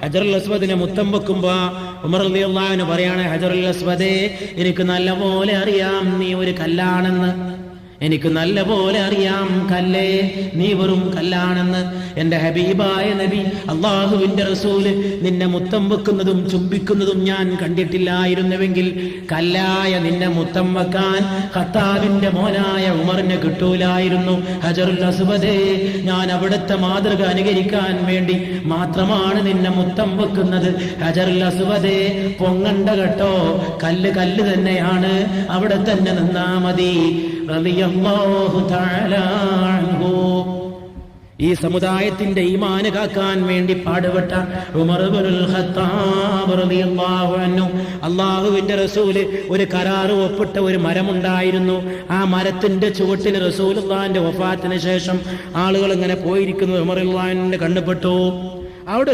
ഹജറുൽ അസ്വദിനെ മുത്തം വെക്കുമ്പോ ഉമർ റളിയല്ലാഹു അൻഹു പറയാണ്, ഹജറുൽ അസ്വദേ, എനിക്ക് നല്ലപോലെ അറിയാം നീ ഒരു കല്ലാണെന്ന്. എനിക്ക് നല്ല പോലെ അറിയാം കല്ലേ, നീ വെറും കല്ലാണെന്ന്. എന്റെ ഹബീബായ നബി അള്ളാഹുവിന്റെ റസൂല് നിന്നെ മുത്തം വെക്കുന്നതും ചുംബിക്കുന്നതും ഞാൻ കണ്ടിട്ടില്ലായിരുന്നുവെങ്കിൽ കല്ലായ നിന്നെ മുത്തം വെക്കാൻ ഖത്താബിന്റെ മോനായ ഉമറിന് കിട്ടൂലായിരുന്നു. ഹജറുൽ അസ്വദേ, ഞാൻ അവിടുത്തെ മാതൃക അനുകരിക്കാൻ വേണ്ടി മാത്രമാണ് നിന്നെ മുത്തം വെക്കുന്നത്. ഹജറുൽ അസ്വദേ, പൊങ്ങണ്ട കേട്ടോ, കല്ല് കല്ല് തന്നെയാണ്, അവിടെ തന്നെ നിന്നാ മതി. റളിയല്ലാഹു തആല അൻഹു. ഈ സമുദായത്തിന്റെ ഈമാന് കാക്കാൻ വേണ്ടി പാടുപെട്ട ഉമർ ഇബ്നുൽ ഖത്താബ് റളിയല്ലാഹു അൻഹു, അല്ലാഹുവിന്റെ റസൂല് ഒരു കരാറ് ഒപ്പിട്ട ഒരു മരമുണ്ടായിരുന്നു. ആ മരത്തിന്റെ ചുവട്ടിൽ റസൂലുള്ളാഹിന്റെ വഫാത്തിന് ശേഷം ആളുകൾ ഇങ്ങനെ പോയിരിക്കുന്നത് ഉമർ റളിയല്ലാഹു അൻഹുവിന്റെ കണ്ണുപെട്ടു. അവിടെ